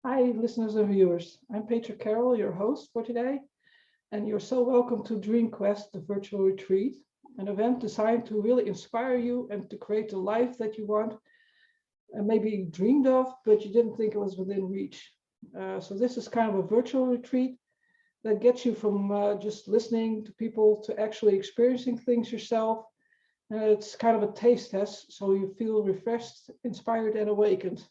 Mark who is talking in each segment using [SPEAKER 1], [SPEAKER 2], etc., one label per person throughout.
[SPEAKER 1] Hi, listeners and viewers. I'm Petra Carroll, your host for today, and you're so welcome to DreamQuest, the virtual retreat, an event designed to really inspire you and to create the life that you want and maybe dreamed of, but you didn't think it was within reach. So this is kind of a virtual retreat that gets you from just listening to people to actually experiencing things yourself. It's kind of a taste test, so you feel refreshed, inspired, and awakened.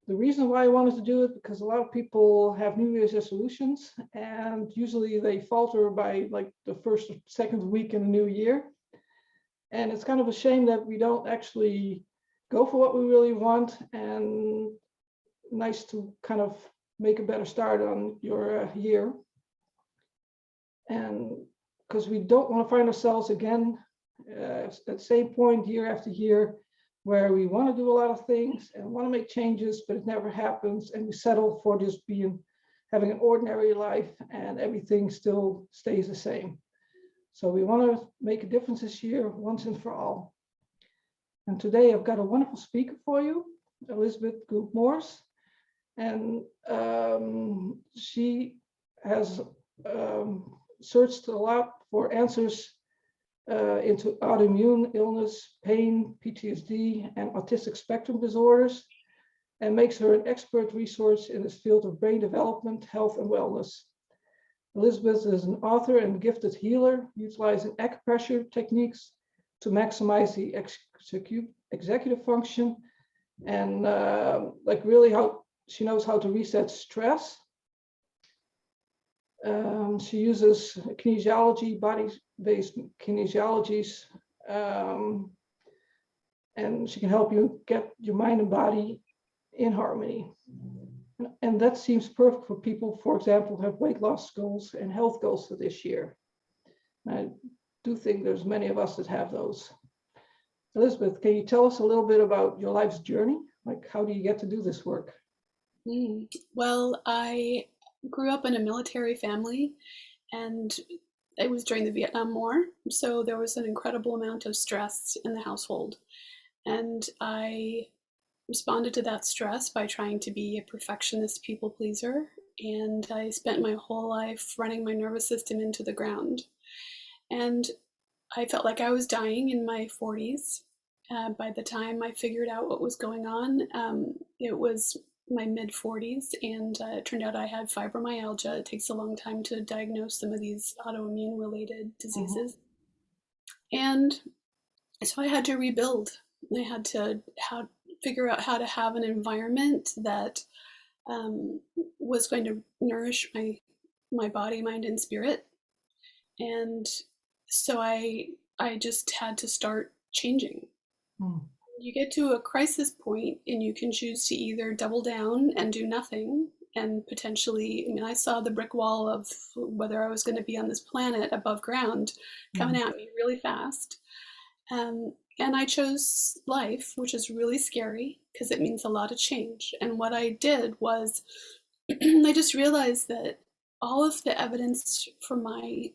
[SPEAKER 1] The reason why I wanted to do it, because a lot of people have New Year's resolutions and usually they falter by like the first or second week in the new year. And it's kind of a shame that we don't actually go for what we really want, and nice to kind of make a better start on your year. And because we don't want to find ourselves again at the same point year after year, where we want to do a lot of things and want to make changes, but it never happens, and we settle for just having an ordinary life, and everything still stays the same. So we want to make a difference this year, once and for all. And today I've got a wonderful speaker for you, Elizabeth Morse, and she has searched a lot for answers into autoimmune illness, pain, PTSD, and autistic spectrum disorders, and makes her an expert resource in this field of brain development, health, and wellness. Elizabeth is an author and gifted healer, utilizing acupressure techniques to maximize the executive function, and like really how she knows how to reset stress. She uses kinesiology, body-based kinesiologies, and she can help you get your mind and body in harmony. And that seems perfect for people, for example, who have weight loss goals and health goals for this year. I do think there's many of us that have those. Elizabeth, can you tell us a little bit about your life's journey? Like, how do you get to do this work?
[SPEAKER 2] Well, I grew up in a military family, and it was during the Vietnam War, so there was an incredible amount of stress in the household. And I responded to that stress by trying to be a perfectionist people pleaser, and I spent my whole life running my nervous system into the ground. And I felt like I was dying in my 40s. By the time I figured out what was going on, it was my mid 40s, and it turned out I had fibromyalgia. It takes a long time to diagnose some of these autoimmune related diseases. And so I had to rebuild. I had to figure out how to have an environment that was going to nourish my body, mind, and spirit. And so I just had to start changing. You get to a crisis point and you can choose to either double down and do nothing and potentially, I mean, I saw the brick wall of whether I was going to be on this planet above ground coming at me really fast. And I chose life, which is really scary because it means a lot of change. And what I did was I just realized that all of the evidence for my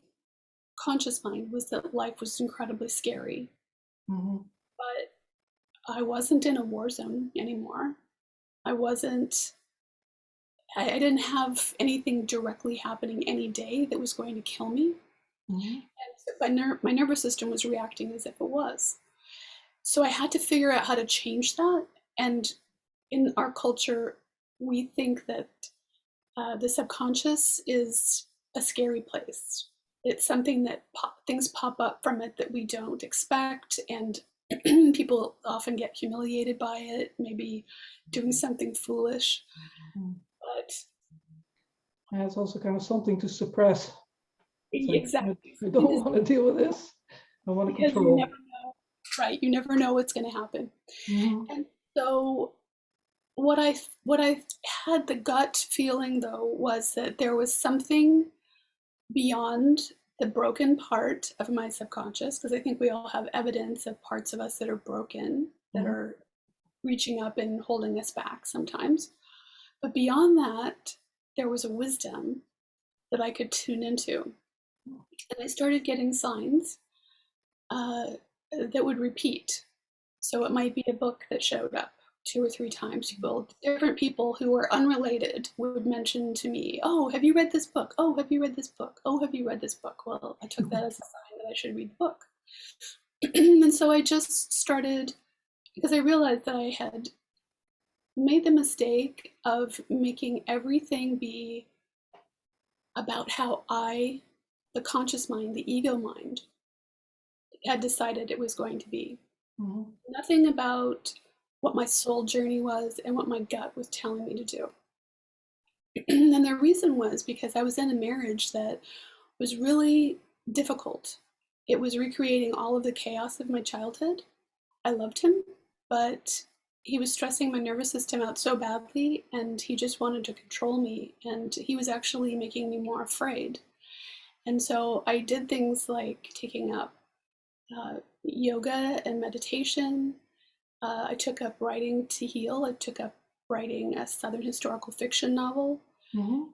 [SPEAKER 2] conscious mind was that life was incredibly scary. But I wasn't in a war zone anymore. I wasn't, I didn't have anything directly happening any day that was going to kill me. And so my nervous system was reacting as if it was. So I had to figure out how to change that. And in our culture, we think that the subconscious is a scary place. It's something that things pop up from it that we don't expect, and people often get humiliated by it, maybe doing something foolish. But
[SPEAKER 1] yeah, it's also kind of something to suppress. It's like,
[SPEAKER 2] exactly,
[SPEAKER 1] I don't want to deal with this. I want to
[SPEAKER 2] because you
[SPEAKER 1] control.
[SPEAKER 2] never know, right? You never know what's going to happen. And so what I had the gut feeling though was that there was something beyond the broken part of my subconscious, because I think we all have evidence of parts of us that are broken, that are reaching up and holding us back sometimes. But beyond that, there was a wisdom that I could tune into. And I started getting signs that would repeat. So it might be a book that showed up. 2 or 3 times, different people who were unrelated would mention to me, "Oh, have you read this book? Oh, have you read this book? Oh, have you read this book?" Well, I took that as a sign that I should read the book. And so I just started, because I realized that I had made the mistake of making everything be about how the conscious mind, the ego mind, had decided it was going to be.
[SPEAKER 1] Mhm.
[SPEAKER 2] Nothing about what my soul journey was and what my gut was telling me to do. And the reason was because I was in a marriage that was really difficult. It was recreating all of the chaos of my childhood. I loved him, but he was stressing my nervous system out so badly, and he just wanted to control me, and he was actually making me more afraid. And so I did things like taking up yoga and meditation. I took up writing to heal. I took up writing a Southern historical fiction novel.
[SPEAKER 1] Mhm.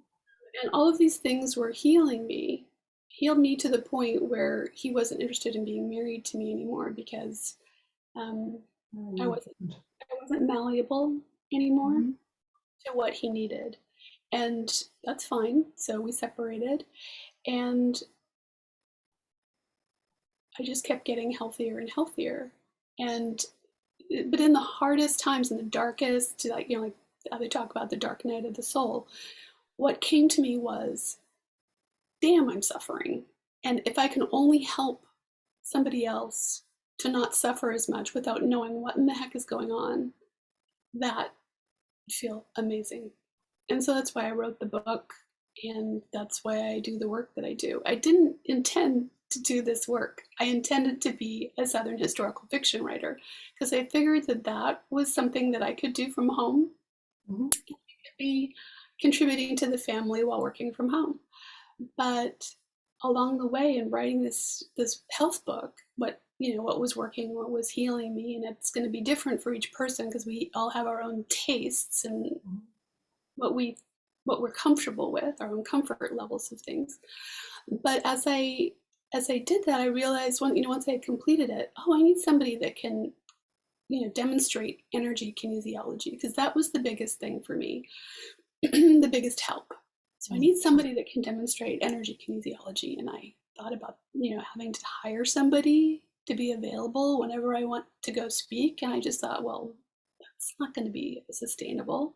[SPEAKER 2] And all of these things were healing me, healed me to the point where he wasn't interested in being married to me anymore because um, I
[SPEAKER 1] You
[SPEAKER 2] wasn't
[SPEAKER 1] didn't.
[SPEAKER 2] I wasn't malleable anymore
[SPEAKER 1] Mhm.
[SPEAKER 2] to what he needed. And that's fine. So we separated, and I just kept getting healthier and healthier. And but in the hardest times, in the darkest, like like how they talk about the dark night of the soul, what came to me was, damn, I'm suffering. And if I can only help somebody else to not suffer as much without knowing what in the heck is going on, that would feel amazing. And so that's why I wrote the book, and that's why I do the work that I do. I didn't intend to do this work. I intended to be a Southern historical fiction writer because I figured that that was something that I could do from home,
[SPEAKER 1] Mhm.
[SPEAKER 2] be contributing to the family while working from home. But along the way in writing this health book, what was working, what was healing me, and it's going to be different for each person because we all have our own tastes and
[SPEAKER 1] Mhm.
[SPEAKER 2] what we what we're comfortable with, our own comfort levels of things. But as I did that, I realized once I had completed it, oh, I need somebody that can demonstrate energy kinesiology, because that was the biggest thing for me, the biggest help. So I
[SPEAKER 1] Mhm.
[SPEAKER 2] need somebody that can demonstrate energy kinesiology, and I thought about having to hire somebody to be available whenever I want to go speak, and I just thought, well, that's not going to be sustainable.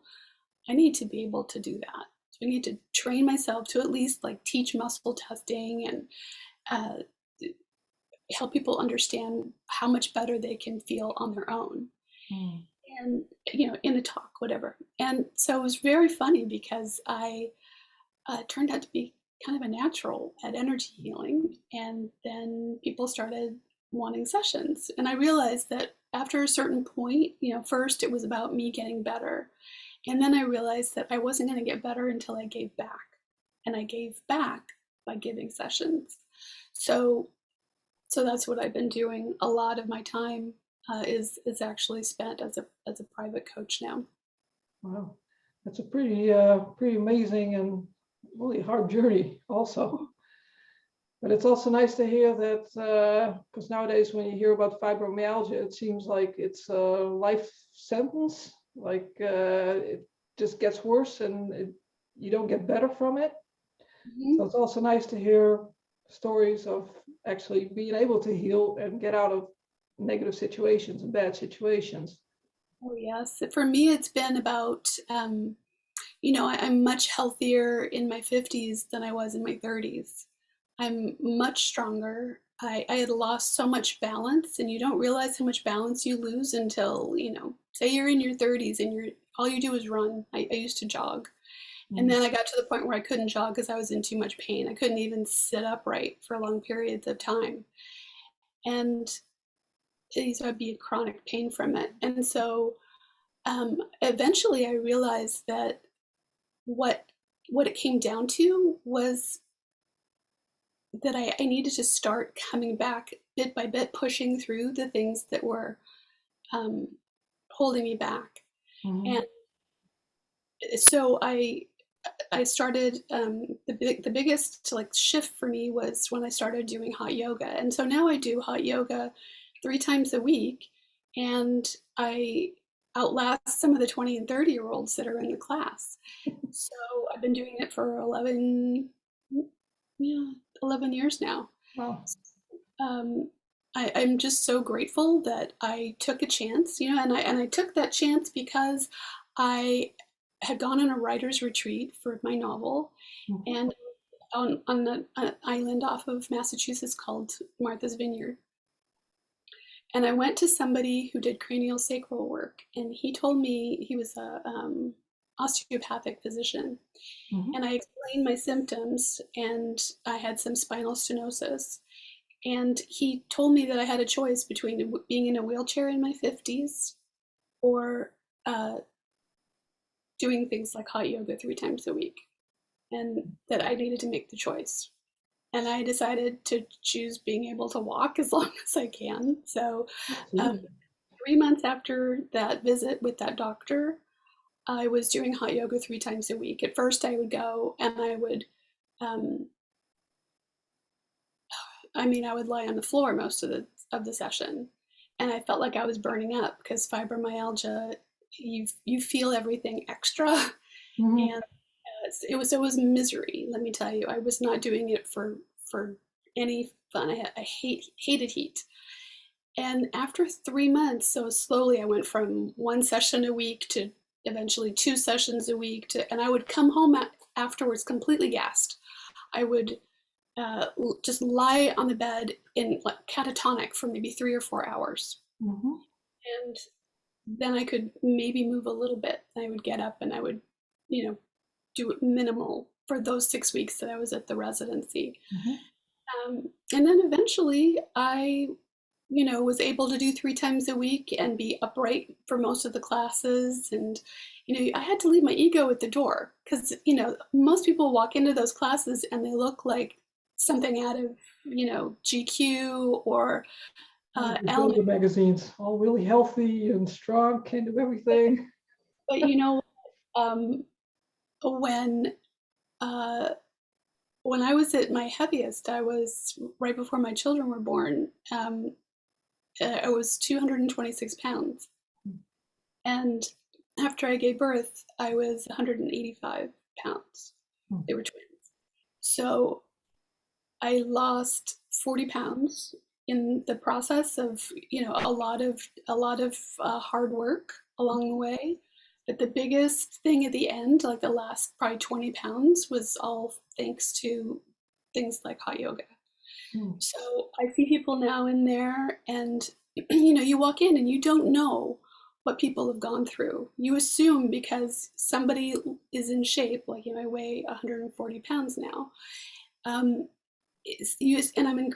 [SPEAKER 2] I need to be able to do that. So I need to train myself to at least like teach muscle testing and uh, help people understand how much better they can feel on their own.
[SPEAKER 1] Mhm.
[SPEAKER 2] And in a talk, whatever. And so it was very funny because I turned out to be kind of a natural at energy healing, and then people started wanting sessions, and I realized that after a certain point, first it was about me getting better. And then I realized that I wasn't going to get better until I gave back. And I gave back by giving sessions. So so that's what I've been doing. A lot of my time is actually spent as a private coach now.
[SPEAKER 1] Wow, that's a pretty amazing and really hard journey, also. But it's also nice to hear that because nowadays when you hear about fibromyalgia, it seems like it's a life sentence. Like it just gets worse and you don't get better from it. So
[SPEAKER 2] Mhm.
[SPEAKER 1] it's also nice to hear stories of actually being able to heal and get out of negative situations and bad situations.
[SPEAKER 2] Oh, yes. For me, it's been about, I'm much healthier in my 50s than I was in my 30s. I'm much stronger. I had lost so much balance, and you don't realize how much balance you lose until, say you're in your 30s and all you do is run. I used to jog. And
[SPEAKER 1] Mm.
[SPEAKER 2] then I got to the point where I couldn't jog because I was in too much pain. I couldn't even sit upright for long periods of time. And so I'd be in chronic pain from it. And so eventually I realized that what what it came down to was that I needed to start coming back bit by bit, pushing through the things that were um, holding me back. And
[SPEAKER 1] Mhm.
[SPEAKER 2] so I started the biggest like shift for me was when I started doing hot yoga, and so now I do hot yoga 3 times a week, and I outlast some of the 20 and 30-year-olds that are in the class. So I've been doing it for 11 years now.
[SPEAKER 1] Wow.
[SPEAKER 2] Um, I'm just so grateful that I took a chance, and I took that chance because I had gone on a writer's retreat for my novel,
[SPEAKER 1] Mhm.
[SPEAKER 2] and on an island off of Massachusetts called Martha's Vineyard. And I went to somebody who did cranial sacral work, and he told me he was a osteopathic physician.
[SPEAKER 1] Mhm.
[SPEAKER 2] And I explained my symptoms, and I had some spinal stenosis. And he told me that I had a choice between being in a wheelchair in my 50s or uh, doing things like hot yoga 3 times a week, and that I needed to make the choice. And I decided to choose being able to walk as long as I can. So, um,
[SPEAKER 1] Absolutely.
[SPEAKER 2] 3 months after that visit with that doctor, I was doing hot yoga 3 times a week. At first, I would go and um, I would lie on the floor most of the session, and I felt like I was burning up because fibromyalgia, you feel everything extra,
[SPEAKER 1] Mhm.
[SPEAKER 2] and it was misery. Let me tell you, I was not doing it for any fun. I hated heat. And after 3 months, so slowly I went from one session a week to eventually 2 sessions a week and I would come home afterwards completely gassed. I would just lie on the bed in like catatonic for maybe 3 or 4 hours.
[SPEAKER 1] Mhm.
[SPEAKER 2] And then I could maybe move a little bit. I would get up and I would, you know, do it minimal for those 6 weeks that I was at the residency.
[SPEAKER 1] Mhm.
[SPEAKER 2] And then eventually I, was able to do 3 times a week and be upright for most of the classes. And, I had to leave my ego at the door because, most people walk into those classes and they look like something out of, GQ or
[SPEAKER 1] All the
[SPEAKER 2] Element.
[SPEAKER 1] yoga magazines, all really healthy and strong, can do everything.
[SPEAKER 2] But, um, when, uh, when I was at my heaviest, I was right before my children were born. I was 226 pounds. And after I gave birth, I was 185 pounds. They were twins. So I lost 40 pounds in the process of, a lot of hard work along the way. But the biggest thing at the end, like the last probably 20 pounds, was all thanks to things like hot yoga.
[SPEAKER 1] Mm.
[SPEAKER 2] So I see people now in there, and you walk in and you don't know what people have gone through. You assume because somebody is in shape, like I weigh 140 pounds now, um, and I'm in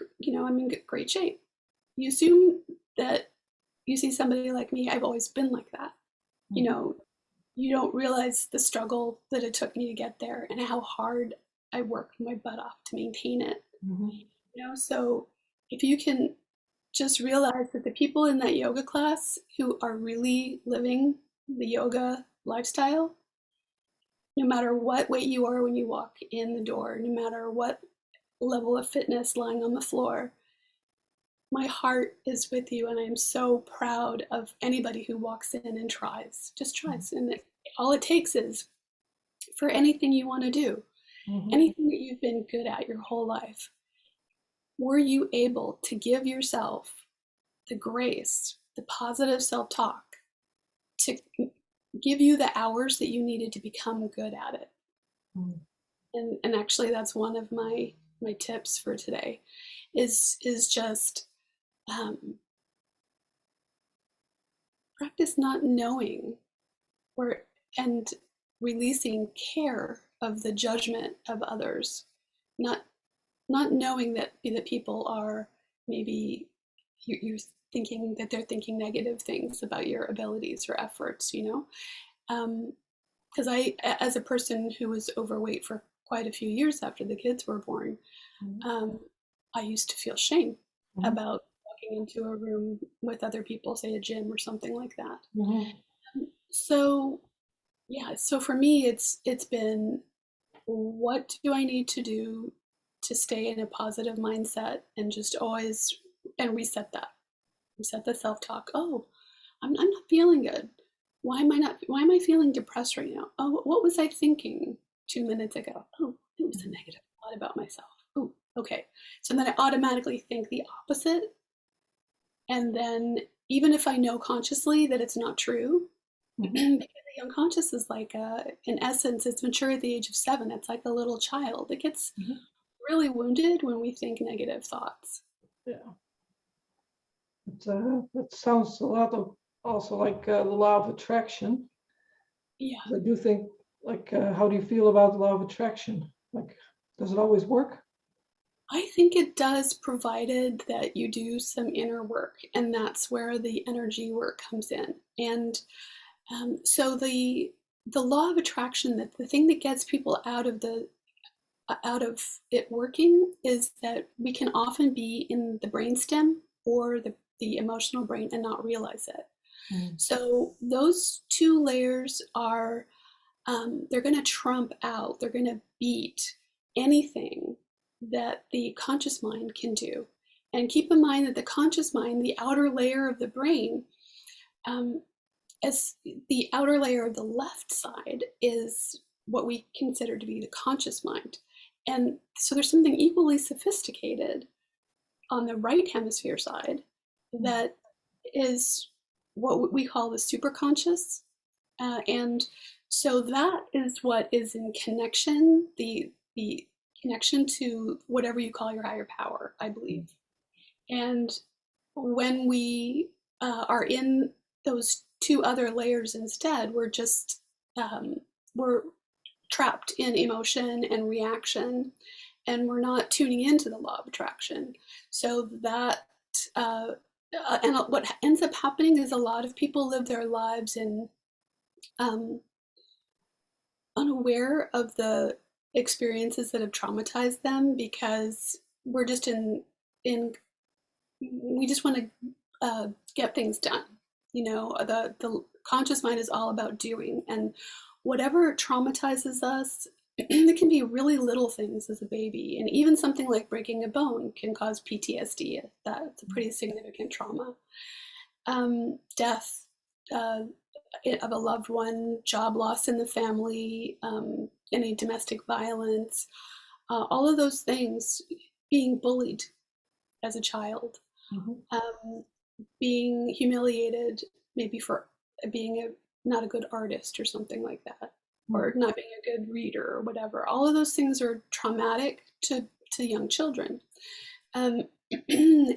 [SPEAKER 2] great shape. You assume that you see somebody like me. I've always been like that. You
[SPEAKER 1] Mhm.
[SPEAKER 2] know, you don't realize the struggle that it took me to get there and how hard I worked my butt off to maintain it.
[SPEAKER 1] Mhm.
[SPEAKER 2] So if you can just realize that the people in that yoga class who are really living the yoga lifestyle, no matter what weight you are when you walk in the door, no matter what level of fitness lying on the floor, my heart is with you, and I'm so proud of anybody who walks in and just tries. And all it takes is for anything you want to do,
[SPEAKER 1] Mhm.
[SPEAKER 2] anything that you've been good at your whole life, were you able to give yourself the grace, the positive self talk to give you the hours that you needed to become good at it?
[SPEAKER 1] Mhm.
[SPEAKER 2] And actually, that's one of my tips for today, is just um, practice not knowing or and releasing care of the judgment of others, not not knowing that people are maybe you're thinking that they're thinking negative things about your abilities or efforts, because as a person who was overweight for quite a few years after the kids were born,
[SPEAKER 1] Mhm.
[SPEAKER 2] um, I used to feel shame
[SPEAKER 1] Mhm.
[SPEAKER 2] about walking into a room with other people, say a gym or something like that.
[SPEAKER 1] Mhm.
[SPEAKER 2] So yeah, so for me, it's been, what do I need to do to stay in a positive mindset and just always and reset the self-talk. Oh, I'm not feeling good. why am I feeling depressed right now? Oh, what was I thinking 2 minutes ago? Oh, it was a negative thought about myself. Oh, okay. So then I automatically think the opposite. And then even if I know consciously that it's not true,
[SPEAKER 1] Mhm.
[SPEAKER 2] because the unconscious is like, in essence, it's mature at the age of 7. It's like a little child. It gets
[SPEAKER 1] Mhm.
[SPEAKER 2] really wounded when we think negative thoughts.
[SPEAKER 1] Yeah, it sounds a lot of also like the law of attraction.
[SPEAKER 2] Yeah.
[SPEAKER 1] 'Cause I do think, like, how do you feel about the law of attraction? Like, does it always work?
[SPEAKER 2] I think it does, provided that you do some inner work, and that's where the energy work comes in. And so the law of attraction, that the thing that gets people out of it working, is that we can often be in the brainstem or the emotional brain and not realize it.
[SPEAKER 1] Mm.
[SPEAKER 2] So those two layers are, they're going to trump out, they're going to beat anything that the conscious mind can do. And keep in mind that the conscious mind, the outer layer of the brain, um, as the outer layer of the left side, is what we consider to be the conscious mind. And so there's something equally sophisticated on the right hemisphere side
[SPEAKER 1] Mm.
[SPEAKER 2] that is what we call the superconscious. And so that is what is in connection, the connection to whatever you call your higher power, I believe. And when we are in those two other layers instead, we're just we're trapped in emotion and reaction, and we're not tuning into the law of attraction. So that uh, and what ends up happening is a lot of people live their lives in um, unaware of the experiences that have traumatized them, because we're just in we just want to get things done. You know, the conscious mind is all about doing, and whatever traumatizes us, it can be really little things as a baby, and even something like breaking a bone can cause PTSD. That's a pretty significant trauma. Death uh, of a loved one, job loss in the family, any domestic violence, all of those things, being bullied as a child,
[SPEAKER 1] Mhm.
[SPEAKER 2] um, being humiliated maybe for being not a good artist or something like that, or
[SPEAKER 1] Mm.
[SPEAKER 2] not being a good reader or whatever. All of those things are traumatic to young children. Um,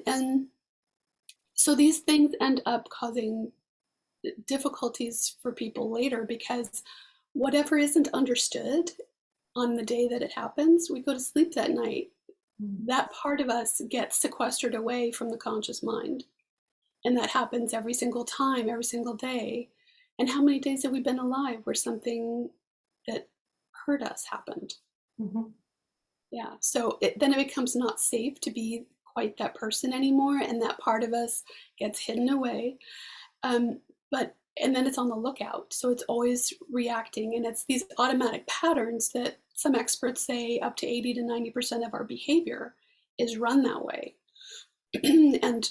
[SPEAKER 2] and so these things end up causing difficulties for people later, because whatever isn't understood on the day that it happens, we go to sleep that night.
[SPEAKER 1] Mm.
[SPEAKER 2] That part of us gets sequestered away from the conscious mind. And that happens every single time, every single day. And how many days have we been alive where something that hurt us happened?
[SPEAKER 1] Mhm.
[SPEAKER 2] Yeah. So then it becomes not safe to be quite that person anymore. And that part of us gets hidden away. Um, and then it's on the lookout. So it's always reacting. And it's these automatic patterns that some experts say up to 80 to 90% of our behavior is run that way. And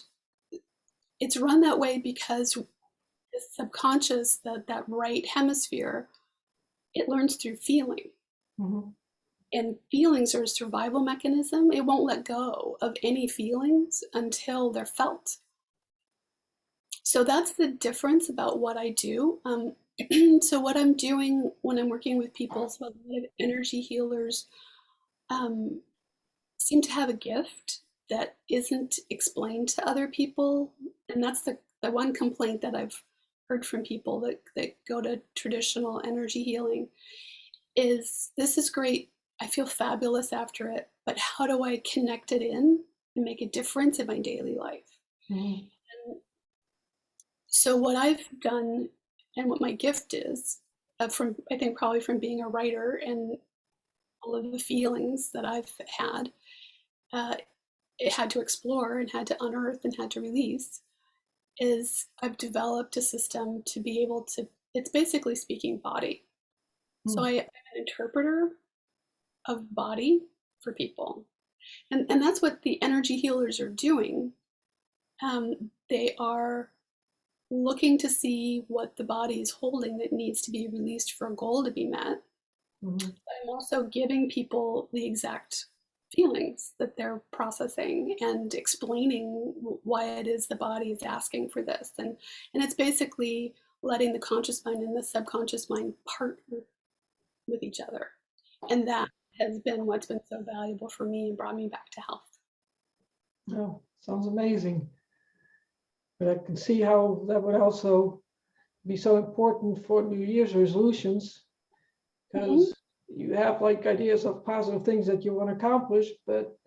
[SPEAKER 2] it's run that way because the subconscious, that right hemisphere, it learns through feeling.
[SPEAKER 1] Mhm.
[SPEAKER 2] And feelings are a survival mechanism. It won't let go of any feelings until they're felt. So that's the difference about what I do. So what I'm doing when I'm working with people, so a lot of energy healers um, seem to have a gift that isn't explained to other people. And that's the one complaint that I've heard from people that go to traditional energy healing is, this is great. I feel fabulous after it, but how do I connect it in and make a difference in my daily life?
[SPEAKER 1] Mhm.
[SPEAKER 2] And so what I've done, and what my gift is, from I think probably from being a writer and all of the feelings that I've had, uh, it had to explore and had to unearth and had to release, is I've developed a system to be able to, it's basically speaking body. So
[SPEAKER 1] Mm.
[SPEAKER 2] I'm an interpreter of body for people. And that's what the energy healers are doing. They are looking to see what the body is holding that needs to be released for a goal to be met.
[SPEAKER 1] Mhm.
[SPEAKER 2] I'm also giving people the exact feelings that they're processing and explaining why it is the body is asking for this. And it's basically letting the conscious mind and the subconscious mind partner with each other. And that has been what's been so valuable for me and brought me back to health.
[SPEAKER 1] Oh, sounds amazing. But I can see how that would also be so important for New Year's resolutions,
[SPEAKER 2] Mhm.
[SPEAKER 1] because you have like ideas of positive things that you want to accomplish, but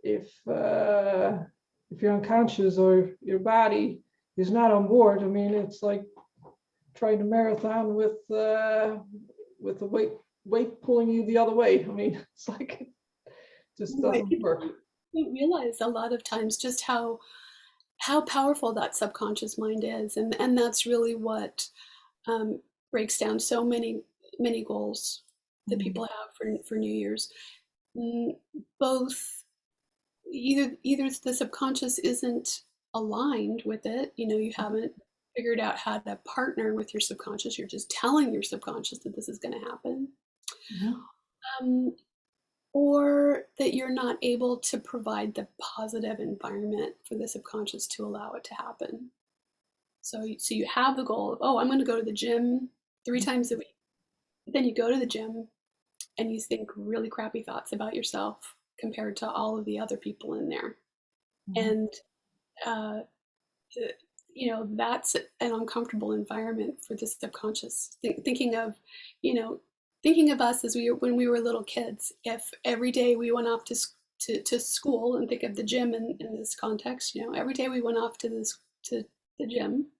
[SPEAKER 1] if you're unconscious or your body is not on board, I mean, it's like trying to marathon with the weight pulling you the other way. I mean, it's like it just
[SPEAKER 2] Right.
[SPEAKER 1] doesn't
[SPEAKER 2] People
[SPEAKER 1] work.
[SPEAKER 2] don't realize a lot of times just how powerful that subconscious mind is, and that's really what um, breaks down so many goals that
[SPEAKER 1] Mhm.
[SPEAKER 2] people have for New Year's. Mm, Both either the subconscious isn't aligned with it, you haven't figured out how to partner with your subconscious. You're just telling your subconscious that this is going to happen,
[SPEAKER 1] Mhm.
[SPEAKER 2] um, or that you're not able to provide the positive environment for the subconscious to allow it to happen. So you have the goal of, oh, I'm going to go to the gym 3 times a week. But then you go to the gym and you think really crappy thoughts about yourself compared to all of the other people in there.
[SPEAKER 1] Mhm.
[SPEAKER 2] And, uh, that's an uncomfortable environment for the subconscious. Thinking of us when we were little kids. If every day we went off to school, and think of the gym in this context, every day we went off to the gym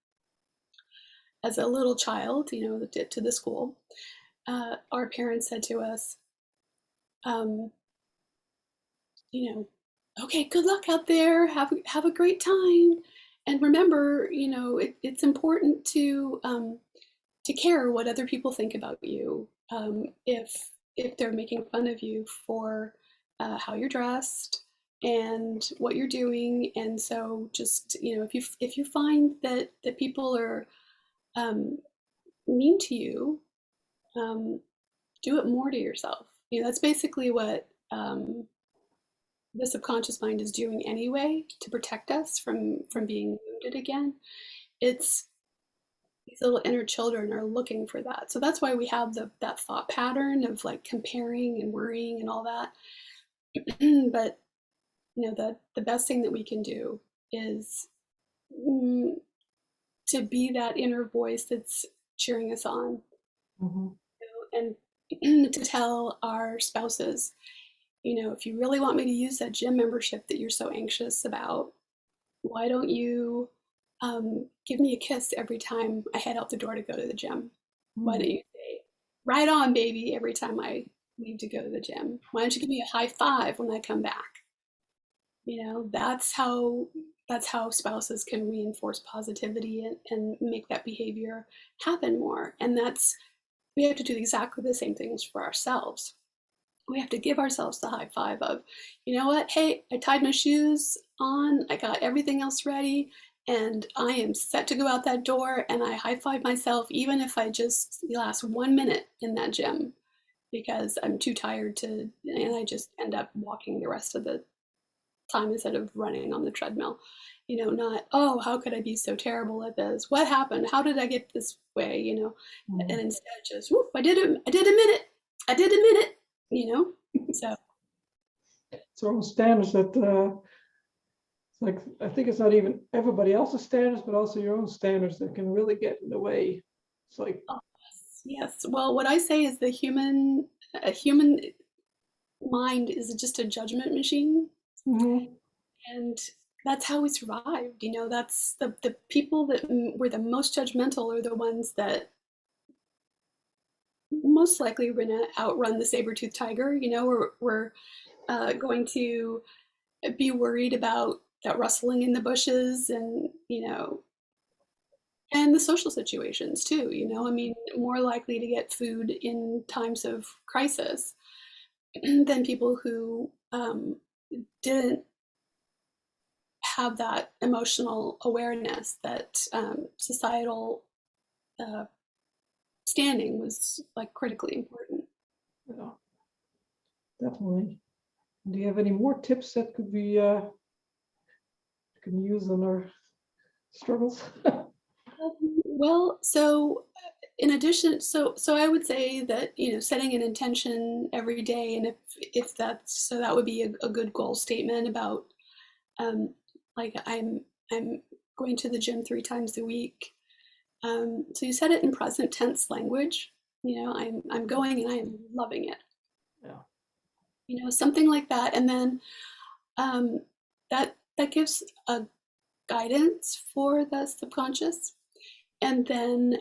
[SPEAKER 2] as a little child, to the school, our parents said to us, um, you know, okay, good luck out there. Have a great time, and remember, it's important to care what other people think about you. If they're making fun of you for how you're dressed and what you're doing, and so just if you find that people are um, mean to you, um, do it more to yourself. That's basically what the subconscious mind is doing anyway to protect us from being wounded again. It's these little inner children are looking for that. So that's why we have that thought pattern of like comparing and worrying and all that. But the best thing that we can do is mm, to be that inner voice that's cheering us on,
[SPEAKER 1] Mhm.
[SPEAKER 2] and to tell our spouses, if you really want me to use that gym membership that you're so anxious about, why don't you give me a kiss every time I head out the door to go to the gym? Why don't
[SPEAKER 1] Mhm.
[SPEAKER 2] you say, right on, baby, every time I leave to go to the gym? Why don't you give me a high five when I come back? That's how spouses can reinforce positivity and make that behavior happen more. And we have to do exactly the same things for ourselves. We have to give ourselves the high five of, you know what, hey, I tied my shoes on, I got everything else ready, and I am set to go out that door, and I high five myself, even if I just last 1 minute in that gym because I'm too tired and I just end up walking the rest of the time instead of running on the treadmill. Not, oh, how could I be so terrible at this? What happened? How did I get this way? And
[SPEAKER 1] Mhm.
[SPEAKER 2] instead just, whoop, I did a minute. I did a minute, So
[SPEAKER 1] It's our own standards that it's like I think it's not even everybody else's standards, but also your own standards that can really get in the way. It's like,
[SPEAKER 2] oh, yes, yes. Well, what I say is a human mind is just a judgment machine,
[SPEAKER 1] mhm.
[SPEAKER 2] and that's how we survived. That's the people that were the most judgmental are the ones that most likely we're going to outrun the saber-toothed tiger. We're going to be worried about that rustling in the bushes, and the social situations too. I mean, more likely to get food in times of crisis than people who didn't have that emotional awareness that societal standing was like critically important.
[SPEAKER 1] Yeah, definitely. Do you have any more tips that could be can use on our struggles?
[SPEAKER 2] Well, so in addition, so I would say that, you know, setting an intention every day, and if that's, so that would be a good goal statement about like I'm going to the gym 3 times a week. So you set it in present tense language. You know, I'm going and I'm loving it.
[SPEAKER 1] Yeah.
[SPEAKER 2] You know, something like that, and then um, that gives a guidance for the subconscious, and then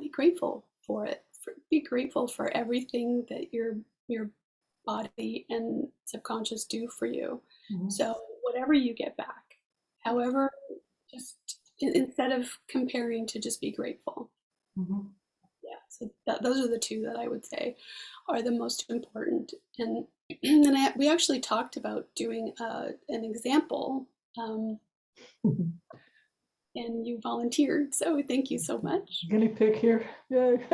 [SPEAKER 2] be grateful for it. Be grateful for everything that your body and subconscious do for you.
[SPEAKER 1] Mhm.
[SPEAKER 2] So whatever you get back, however, just instead of comparing, to just be grateful.
[SPEAKER 1] Mhm.
[SPEAKER 2] Yeah, so those are the two that I would say are the most important. And then we actually talked about doing an example, um, and you volunteered, so thank you so much.
[SPEAKER 1] Guinea pig here. Yay.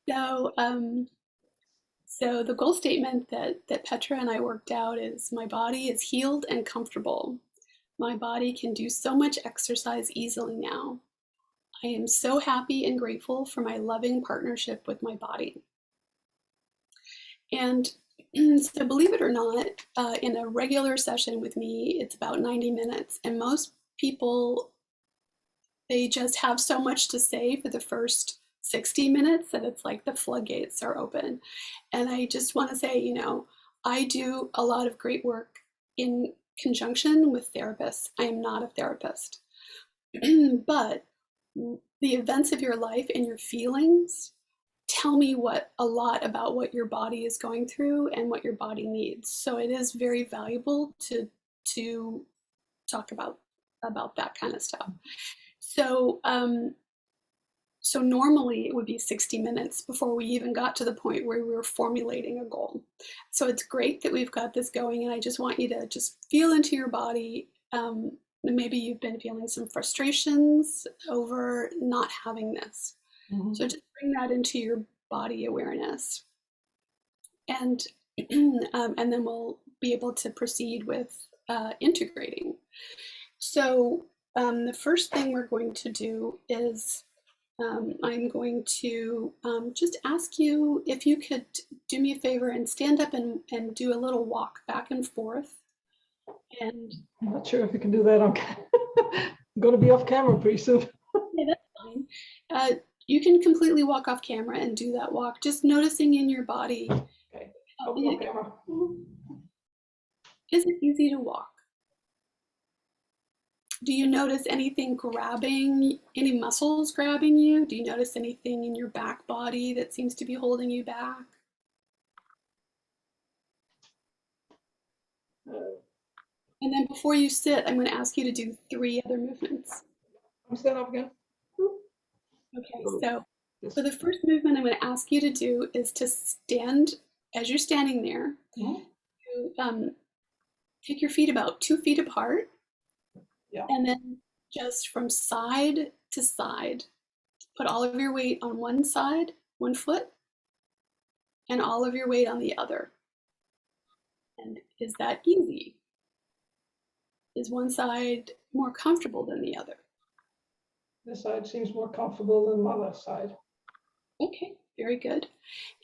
[SPEAKER 2] So, so the goal statement that Petra and I worked out is, my body is healed and comfortable. My body can do so much exercise easily now. I am so happy and grateful for my loving partnership with my body. And so, believe it or not, in a regular session with me, it's about 90 minutes. And most people, they just have so much to say for the first 60 minutes that it's like the floodgates are open. And I just want to say, you know, I do a lot of great work in conjunction with therapists. I am not a therapist. But the events of your life and your feelings tell me a lot about what your body is going through and what your body needs. So it is very valuable to talk about that kind of stuff. So so normally it would be 60 minutes before we even got to the point where we were formulating a goal. So it's great that we've got this going, and I just want you to just feel into your body. Maybe you've been feeling some frustrations over not having this.
[SPEAKER 1] Mhm.
[SPEAKER 2] So just bring that into your body awareness, and and then we'll be able to proceed with integrating. So the first thing we're going to do is I'm going to just ask you if you could do me a favor and stand up and do a little walk back and forth. And
[SPEAKER 1] I'm not sure if we can do that on. I'm going to be off camera pretty soon.
[SPEAKER 2] yeah, that's fine. You can completely walk off camera and do that walk, just noticing in your body.
[SPEAKER 1] Okay. I'll be off camera.
[SPEAKER 2] Is it easy to walk? Do you notice anything grabbing, any muscles grabbing you? Do you notice anything in your back body that seems to be holding you back? And then before you sit, I'm going to ask you to do 3 other movements.
[SPEAKER 1] I'm standing up again.
[SPEAKER 2] Okay, so
[SPEAKER 1] Yes.
[SPEAKER 2] the first movement I'm going to ask you to do is to stand, as you're standing there,
[SPEAKER 1] Mhm.
[SPEAKER 2] to take your feet about 2 feet apart,
[SPEAKER 1] Yeah.
[SPEAKER 2] and then just from side to side, put all of your weight on one side, one foot, and all of your weight on the other. And is that easy? Is one side more comfortable than the other?
[SPEAKER 1] This side seems more comfortable than my left side.
[SPEAKER 2] Okay, very good.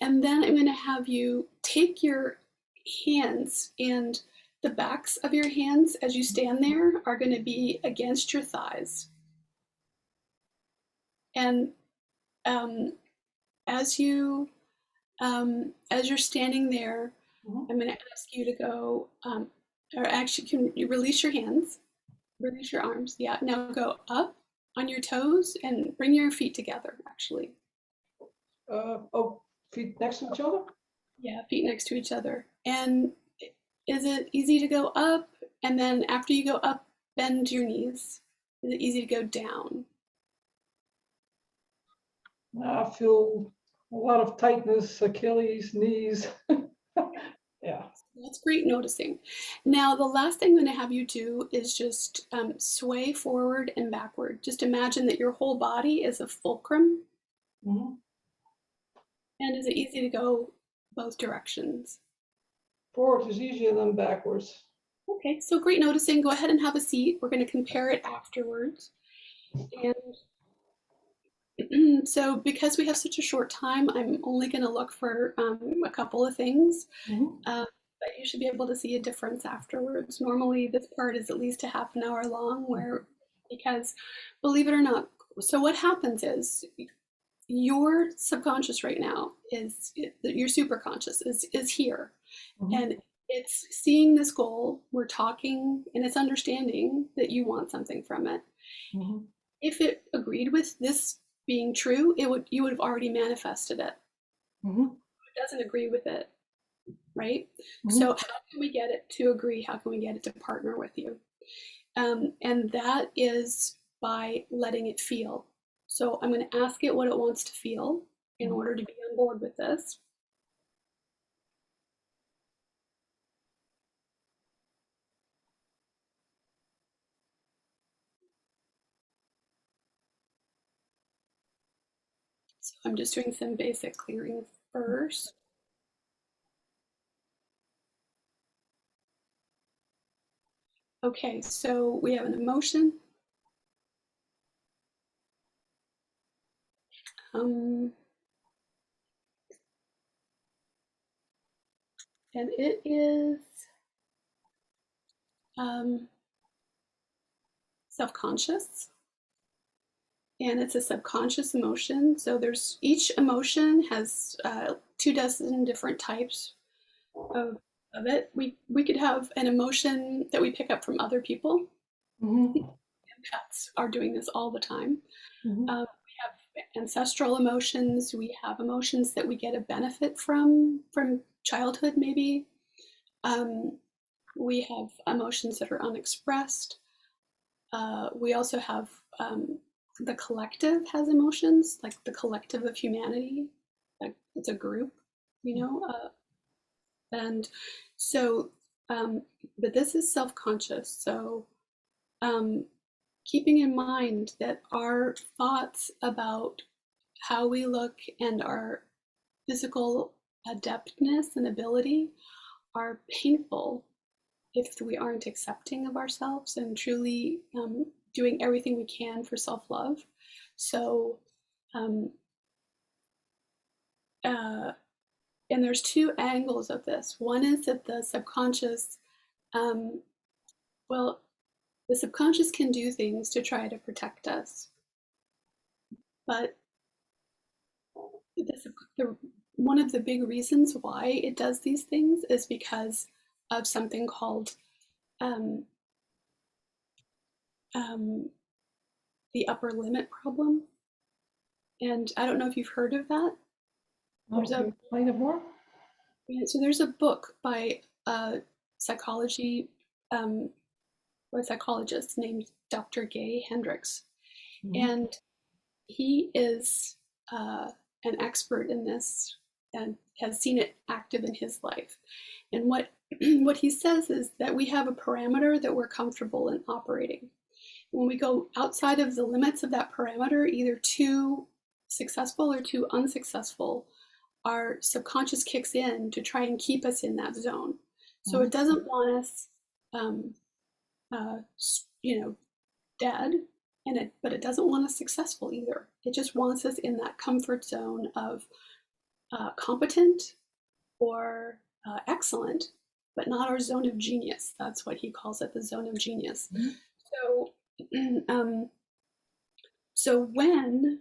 [SPEAKER 2] And then I'm going to have you take your hands, and the backs of your hands as you stand there are going to be against your thighs. And um, as you as you're standing there,
[SPEAKER 1] Mhm.
[SPEAKER 2] I'm going to ask you to go, or actually, can you release your hands, release your arms? Yeah. Now go up on your toes and bring your feet together. Actually,
[SPEAKER 1] Oh, feet next to each other?
[SPEAKER 2] yeah, feet next to each other. And is it easy to go up? And then after you go up, bend your knees. Is it easy to go down?
[SPEAKER 1] I feel a lot of tightness, Achilles, knees. Yeah.
[SPEAKER 2] That's great noticing. Now, the last thing I'm going to have you do is just sway forward and backward. Just imagine that your whole body is a fulcrum.
[SPEAKER 1] Mhm.
[SPEAKER 2] And is it easy to go both directions?
[SPEAKER 1] Forward is easier than backwards.
[SPEAKER 2] Okay, so great noticing. Go ahead and have a seat. We're going to compare it afterwards. And so because we have such a short time, I'm only going to look for a couple of things.
[SPEAKER 1] Mhm.
[SPEAKER 2] But you should be able to see a difference afterwards. Normally, this part is at least a half an hour long, because believe it or not, so what happens is your subconscious right now your superconscious is here,
[SPEAKER 1] Mhm.
[SPEAKER 2] and it's seeing this goal. We're talking, and it's understanding that you want something from it.
[SPEAKER 1] Mhm.
[SPEAKER 2] If it agreed with this being true, you would have already manifested it.
[SPEAKER 1] Mhm.
[SPEAKER 2] It doesn't agree with it, right? So
[SPEAKER 1] Mhm.
[SPEAKER 2] how can we get it to agree? How can we get it to partner with you? And that is by letting it feel. So I'm going to ask it what it wants to feel in
[SPEAKER 1] Mhm.
[SPEAKER 2] order to be on board with this. So I'm just doing some basic clearing first. Okay, so we have an emotion. Um, and it is um, self-conscious. And it's a subconscious emotion. So there's each emotion has 2 dozen different types of, of it. We could have an emotion that we pick up from other people.
[SPEAKER 1] Mhm.
[SPEAKER 2] Pets are doing this all the time.
[SPEAKER 1] Mhm.
[SPEAKER 2] We have ancestral emotions. We have emotions that we get a benefit from childhood, maybe. Um, we have emotions that are unexpressed. We also have the collective has emotions, like the collective of humanity. Like it's a group, you know. And so, um, but this is self-conscious. So, um, keeping in mind that our thoughts about how we look and our physical adeptness and ability are painful if we aren't accepting of ourselves and truly doing everything we can for self-love. So, um, uh, and there's 2 angles of this. One is that the subconscious, um, well, the subconscious can do things to try to protect us, but the, one of the big reasons why it does these things is because of something called um, um, the upper limit problem. And I don't know if you've heard of that. There's
[SPEAKER 1] Okay,
[SPEAKER 2] a
[SPEAKER 1] explain it more.
[SPEAKER 2] so there's a book by a psychology um, a psychologist named Dr. Gay Hendricks,
[SPEAKER 1] Mhm.
[SPEAKER 2] and he is an expert in this and has seen it active in his life. And what what he says is that we have a parameter that we're comfortable in operating. When we go outside of the limits of that parameter, either too successful or too unsuccessful, our subconscious kicks in to try and keep us in that zone. So it
[SPEAKER 1] Mhm.
[SPEAKER 2] doesn't want us, um, uh, you know, dead, but it doesn't want us successful either. It just wants us in that comfort zone of competent or excellent, but not our zone of genius. That's what he calls it, the zone of genius.
[SPEAKER 1] Mhm.
[SPEAKER 2] So, um, so when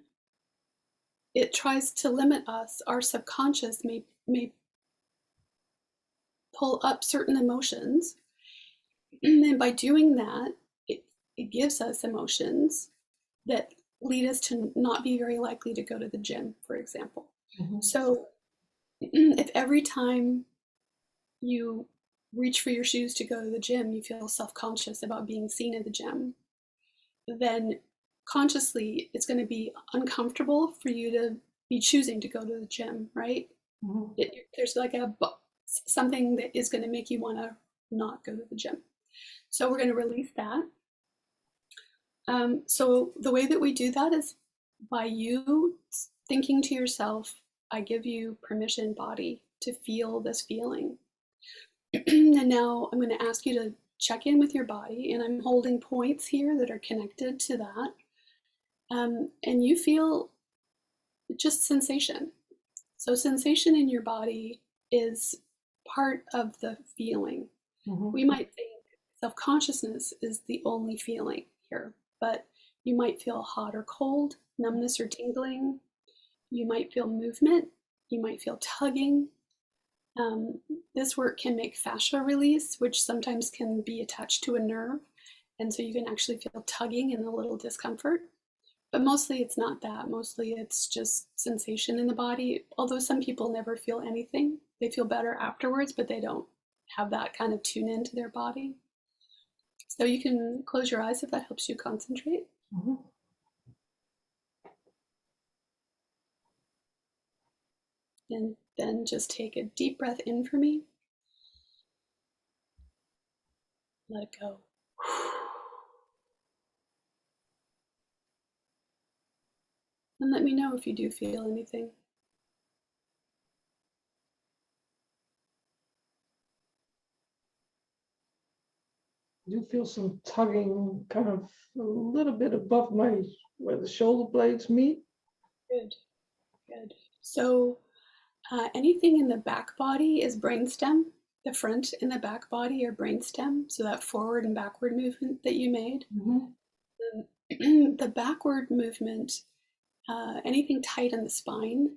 [SPEAKER 2] it tries to limit us, our subconscious may pull up certain emotions, and by doing that, it gives us emotions that lead us to not be very likely to go to the gym, for example.
[SPEAKER 1] Mhm.
[SPEAKER 2] So if every time you reach for your shoes to go to the gym, you feel self-conscious about being seen at the gym, then consciously it's going to be uncomfortable for you to be choosing to go to the gym, right?
[SPEAKER 1] Mhm.
[SPEAKER 2] There's like a something that is going to make you want to not go to the gym. So we're going to release that. So the way that we do that is by you thinking to yourself, I give you permission, body, to feel this feeling. And now I'm going to ask you to check in with your body, and I'm holding points here that are connected to that. And you feel just sensation. So sensation in your body is part of the feeling. We might think self-consciousness is the only feeling here, but you might feel hot or cold, numbness or tingling. You might feel movement. You might feel tugging. This work can make fascia release, which sometimes can be attached to a nerve. And so you can actually feel tugging and a little discomfort. But mostly it's not that. Mostly it's just sensation in the body. Although some people never feel anything. They feel better afterwards, but they don't have that kind of tune into their body. So you can close your eyes if that helps you concentrate. And then just take a deep breath in for me. Let it go. And let me know if you do feel anything.
[SPEAKER 1] I do feel some tugging kind of a little bit above where the shoulder blades meet.
[SPEAKER 2] Good, good. So anything in the back body is brainstem. The front and the back body are brainstem. So that forward and backward movement that you made. The backward movement, anything tight in the spine,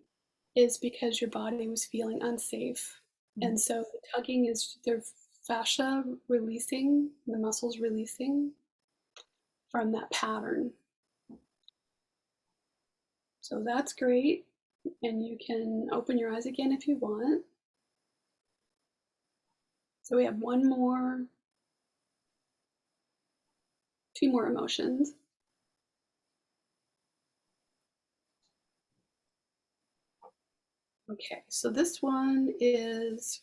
[SPEAKER 2] is because your body was feeling unsafe. And so the tugging is their fascia releasing, the muscles releasing from that pattern. So that's great. And you can open your eyes again if you want. So we have two more emotions. Okay, so this one is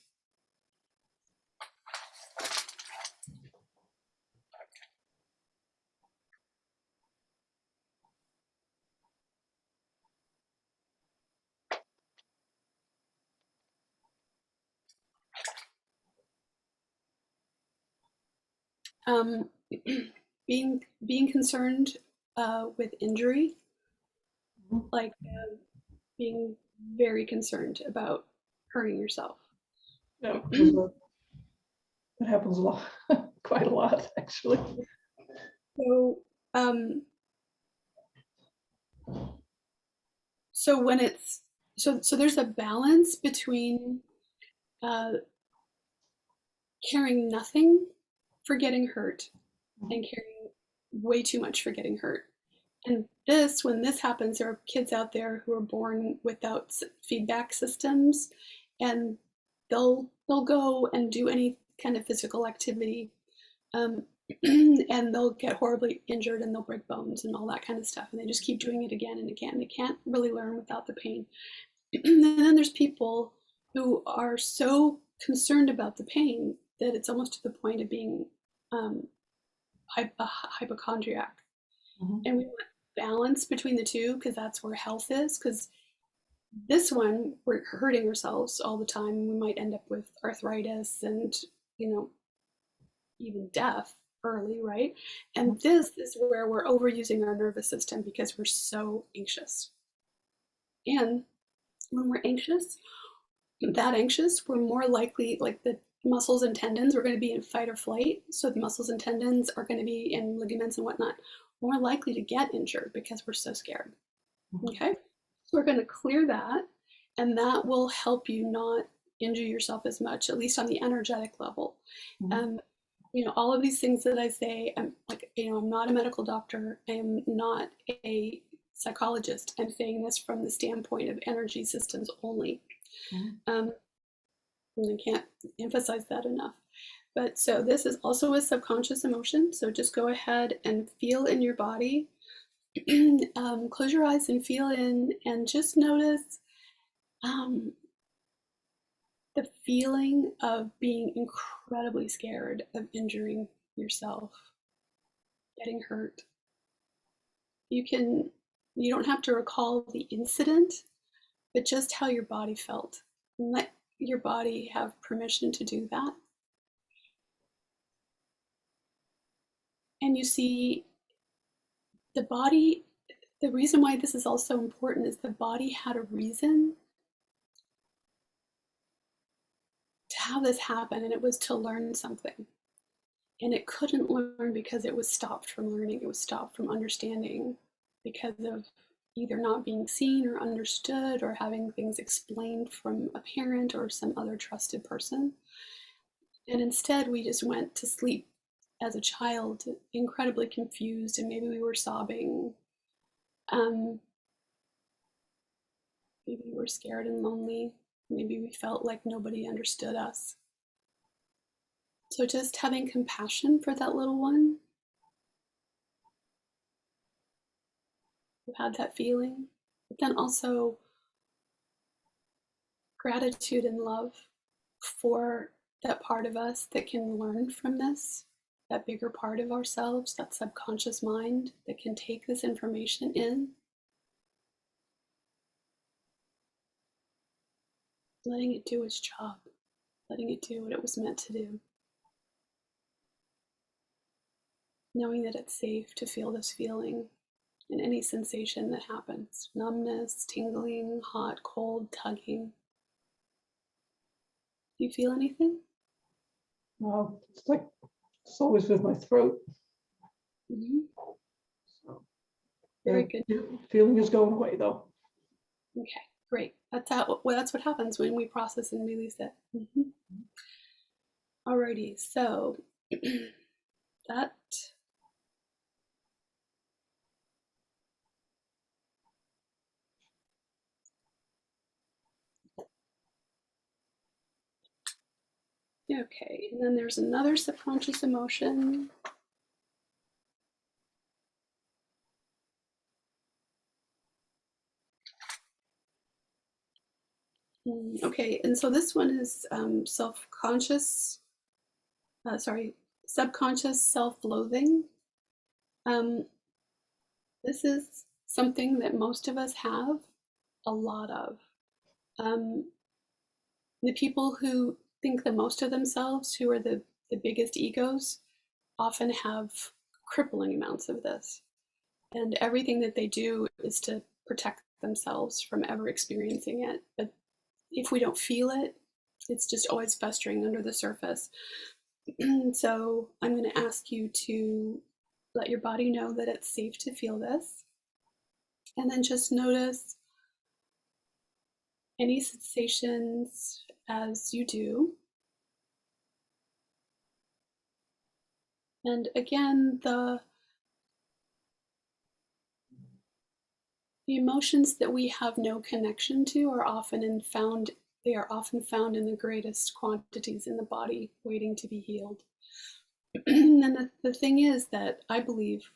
[SPEAKER 2] being concerned with injury, like being very concerned about hurting yourself.
[SPEAKER 1] Yeah, that happens a lot, quite a lot, actually.
[SPEAKER 2] So, so when it's so there's a balance between caring nothing for getting hurt and caring way too much for getting hurt. And when this happens, there are kids out there who are born without feedback systems, and they'll go and do any kind of physical activity, and they'll get horribly injured and they'll break bones and all that kind of stuff. And they just keep doing it again and again. They can't really learn without the pain. And then there's people who are so concerned about the pain that it's almost to the point of being a hypochondriac. And we want balance between the two, because that's where health is. Because this one, we're hurting ourselves all the time. We might end up with arthritis and, even death early, right? And this is where we're overusing our nervous system because we're so anxious. And when we're anxious, we're more likely, like the muscles and tendons, we're going to be in fight or flight. So the muscles and tendons are going to be in ligaments and whatnot, more likely to get injured because we're so scared. Okay, so we're going to clear that, and that will help you not injure yourself as much, at least on the energetic level. All of these things that I say, I'm not a medical doctor. I am not a psychologist. I'm saying this from the standpoint of energy systems only. And I can't emphasize that enough. But so this is also a subconscious emotion. So just go ahead and feel in your body. Close your eyes and feel in, and just notice the feeling of being incredibly scared of injuring yourself, getting hurt. You don't have to recall the incident, but just how your body felt. And let your body have permission to do that. And you see the body, the reason why this is also important is the body had a reason to have this happen, and it was to learn something. And it couldn't learn because it was stopped from learning, it was stopped from understanding because of either not being seen or understood or having things explained from a parent or some other trusted person. And instead, we just went to sleep as a child, incredibly confused, and maybe we were sobbing. Maybe we were scared and lonely. Maybe we felt like nobody understood us. So just having compassion for that little one who had that feeling, but then also gratitude and love for that part of us that can learn from this, that bigger part of ourselves, that subconscious mind that can take this information in, letting it do its job, letting it do what it was meant to do. Knowing that it's safe to feel this feeling and any sensation that happens, numbness, tingling, hot, cold, tugging. Do you feel anything?
[SPEAKER 1] Well, it's always with my throat.
[SPEAKER 2] Mm-hmm.
[SPEAKER 1] So,
[SPEAKER 2] Very good.
[SPEAKER 1] Feeling is going away though.
[SPEAKER 2] Okay, great. That's what happens when we process and release it. Mm-hmm. Alrighty, so that okay, and then there's another subconscious emotion. Okay, and so this one is subconscious self-loathing. This is something that most of us have a lot of. The people who think the most of themselves, who are the biggest egos, often have crippling amounts of this. And everything that they do is to protect themselves from ever experiencing it. But if we don't feel it, it's just always festering under the surface. So I'm going to ask you to let your body know that it's safe to feel this. And then just notice any sensations as you do. And again, the emotions that we have no connection to are often found in the greatest quantities in the body, waiting to be healed. And the thing is that I believe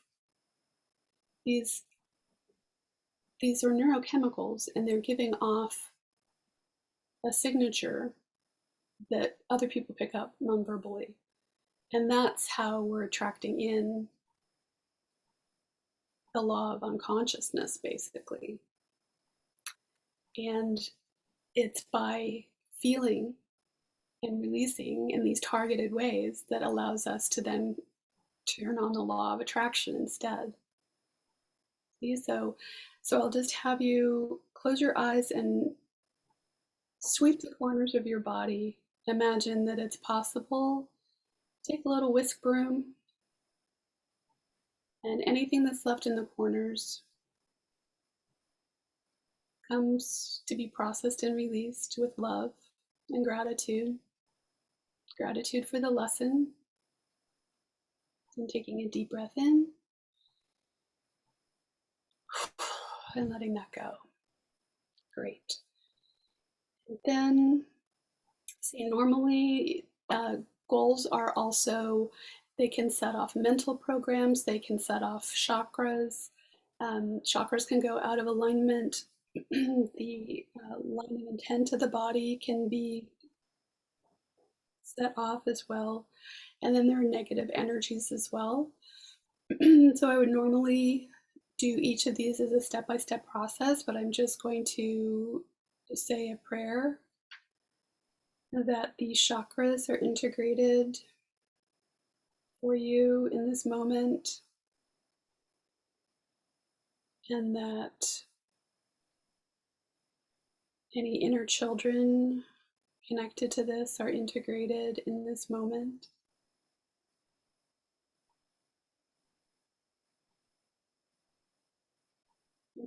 [SPEAKER 2] these are neurochemicals, and they're giving off a signature that other people pick up non-verbally. And that's how we're attracting in the law of unconsciousness, basically. And it's by feeling and releasing in these targeted ways that allows us to then turn on the law of attraction instead. See, so I'll just have you close your eyes and sweep the corners of your body. Imagine that it's possible. Take a little whisk broom, and anything that's left in the corners comes to be processed and released with love and gratitude. Gratitude for the lesson. And taking a deep breath in and letting that go. Great. And then, see, normally goals are also, they can set off mental programs, they can set off chakras. Chakras can go out of alignment. The line of intent of the body can be set off as well. And then there are negative energies as well. So I would normally do each of these as a step-by-step process, but I'm just going to say a prayer that the chakras are integrated for you in this moment, and that any inner children connected to this are integrated in this moment.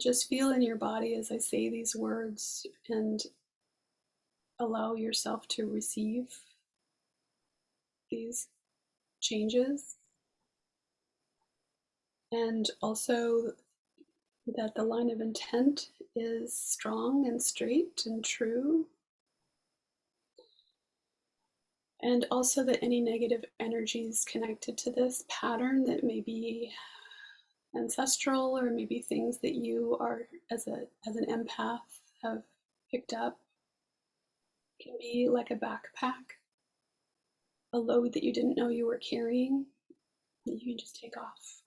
[SPEAKER 2] Just feel in your body as I say these words and allow yourself to receive these changes. And also that the line of intent is strong and straight and true. And also that any negative energies connected to this pattern that may be ancestral or maybe things that you are as an empath have picked up can be like a backpack, a load that you didn't know you were carrying that you can just take off.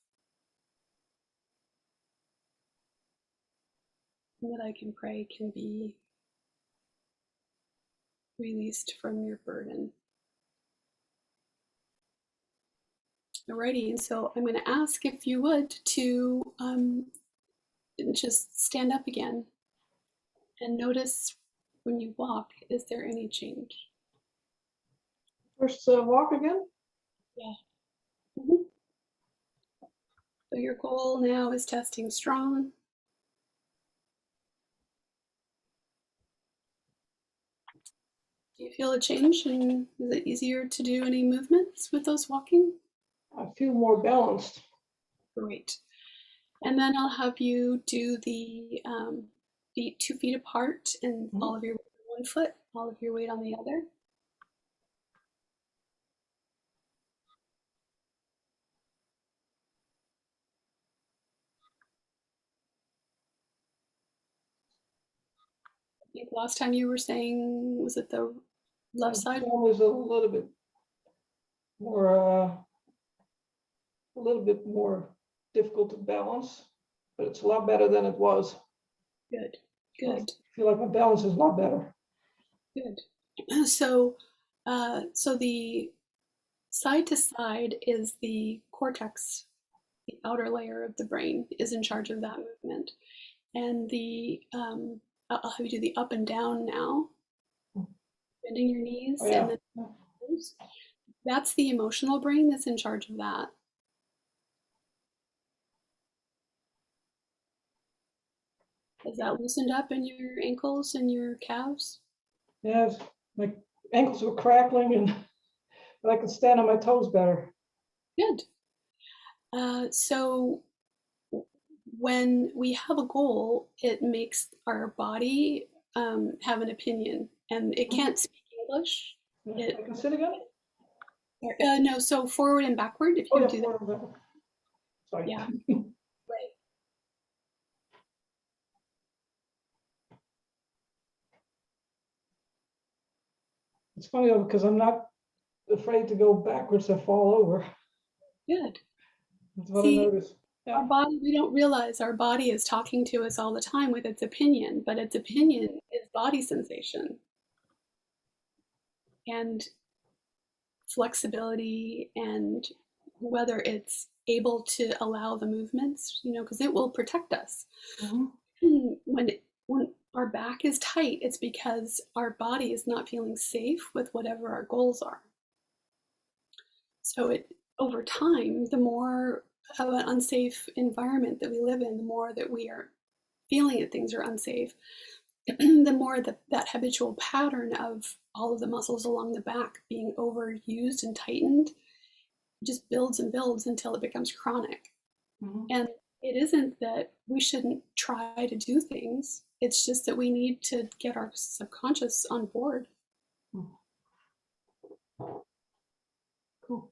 [SPEAKER 2] And that I can pray can be released from your burden. Alrighty, and so I'm going to ask if you would to just stand up again and notice when you walk, is there any change?
[SPEAKER 1] First walk again?
[SPEAKER 2] Yeah. Mm-hmm. So your goal now is testing strong. Do you feel a change, and is it easier to do any movements with those walking?
[SPEAKER 1] I feel more balanced.
[SPEAKER 2] Great. And then I'll have you do the feet 2 feet apart and all of your weight on one foot, all of your weight on the other. I think last time you were saying, was it the left side?
[SPEAKER 1] This one was a little bit more difficult to balance, but it's a lot better than it was.
[SPEAKER 2] Good, good.
[SPEAKER 1] I feel like my balance is a lot better.
[SPEAKER 2] Good. So, so the side to side is the cortex, the outer layer of the brain is in charge of that movement. And the I'll have you do the up and down now, bending your knees,
[SPEAKER 1] Oh, yeah.
[SPEAKER 2] and then that's the emotional brain that's in charge of that. Is that loosened up in your ankles and your calves?
[SPEAKER 1] Yes, my ankles were crackling, but I could stand on my toes better.
[SPEAKER 2] Good. So when we have a goal, it makes our body have an opinion, and it can't speak English.
[SPEAKER 1] I can sit again?
[SPEAKER 2] No, so forward and backward, if you do that.
[SPEAKER 1] Forward. Sorry.
[SPEAKER 2] Yeah. Right.
[SPEAKER 1] It's funny though, because I'm not afraid to go backwards and fall over.
[SPEAKER 2] Good.
[SPEAKER 1] That's what
[SPEAKER 2] See,
[SPEAKER 1] I noticed. Yeah.
[SPEAKER 2] our body, we don't realize our body is talking to us all the time with its opinion, but its opinion is body sensation and flexibility, and whether it's able to allow the movements, because it will protect us.
[SPEAKER 1] Mm-hmm.
[SPEAKER 2] When our back is tight, it's because our body is not feeling safe with whatever our goals are. So over time, the more of an unsafe environment that we live in, the more that we are feeling that things are unsafe, the more that habitual pattern of all of the muscles along the back being overused and tightened just builds and builds until it becomes chronic.
[SPEAKER 1] Mm-hmm.
[SPEAKER 2] And it isn't that we shouldn't try to do things, it's just that we need to get our subconscious on board.
[SPEAKER 1] Cool.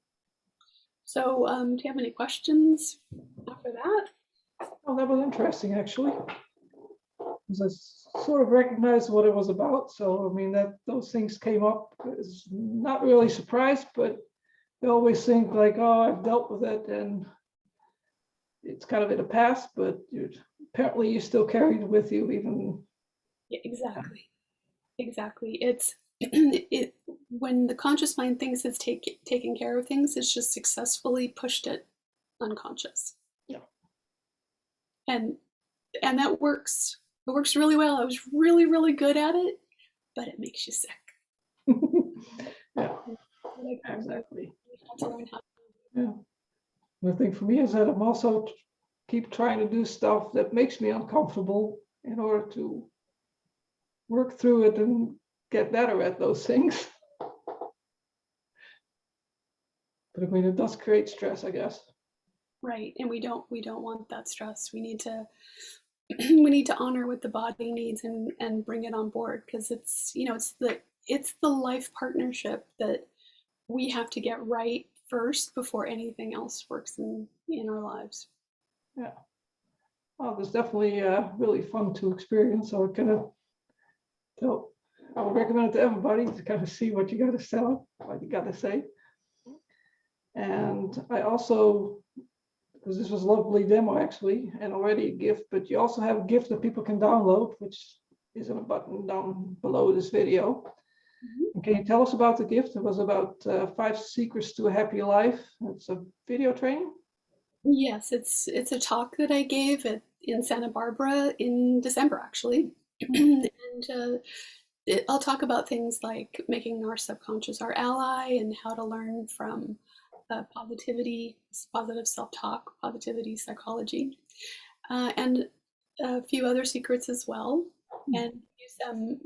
[SPEAKER 2] So do you have any questions after that?
[SPEAKER 1] Oh, that was interesting, actually. because I sort of recognized what it was about. So I mean that those things came up is not really surprised, but I always think like, oh, I've dealt with it and it's kind of in the past, but apparently you still carry it with you even.
[SPEAKER 2] Yeah, exactly. It's it when the conscious mind thinks it's taking care of things, it's just successfully pushed it unconscious.
[SPEAKER 1] Yeah.
[SPEAKER 2] And that works. It works really well. I was really, really good at it, but it makes you sick.
[SPEAKER 1] Yeah, exactly.
[SPEAKER 2] You have to learn how.
[SPEAKER 1] Yeah. The thing for me is that I'm also keep trying to do stuff that makes me uncomfortable in order to work through it and get better at those things. But I mean, it does create stress, I guess.
[SPEAKER 2] Right, and we don't want that stress. We need to we need to honor what the body needs and bring it on board, because it's it's the life partnership that we have to get right first before anything else works in our lives.
[SPEAKER 1] Yeah. Well, it's definitely really fun to experience. So I kind of tell, I would recommend it to everybody to kind of see what you got to sell, what you got to say. And I also, because this was a lovely demo actually, and already a gift, but you also have a gift that people can download, which is in a button down below this video. Mm-hmm. Can you tell us about the gift? It was about 5 secrets to a happy life. It's a video training.
[SPEAKER 2] Yes, it's a talk that I gave in Santa Barbara in December, actually. And I'll talk about things like making our subconscious our ally and how to learn from positivity, positive self-talk, positivity psychology, and a few other secrets as well, and some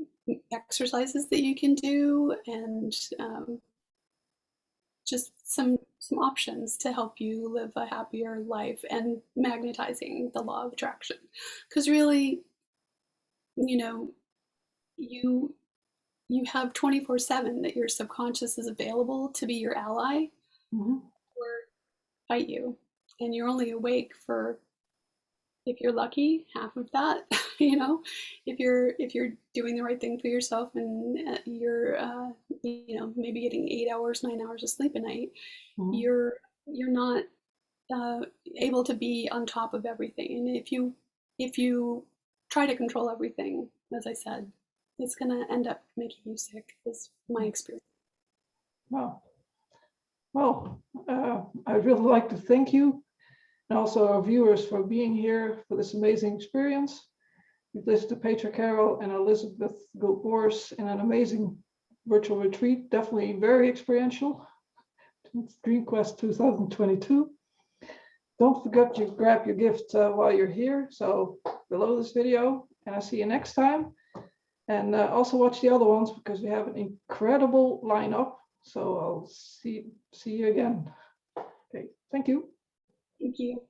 [SPEAKER 2] exercises that you can do, and just some options to help you live a happier life, and magnetizing the law of attraction. Because really, you you have 24/7 that your subconscious is available to be your ally,
[SPEAKER 1] mm-hmm.
[SPEAKER 2] or fight you, and you're only awake for, if you're lucky, half of that. If you're doing the right thing for yourself, and you're maybe getting 8 hours, 9 hours of sleep a night, mm-hmm. you're not able to be on top of everything. And if you try to control everything, as I said, it's going to end up making you sick, is my experience.
[SPEAKER 1] Wow. Well, I'd really like to thank you and also our viewers for being here for this amazing experience. We've listened to Petra Carroll and Elizabeth Morse in an amazing virtual retreat, definitely very experiential. It's DreamQuest 2022. Don't forget to grab your gift while you're here. So below this video, and I'll see you next time. And also watch the other ones because we have an incredible lineup. So I'll see you again. Okay, thank you.
[SPEAKER 2] Thank you.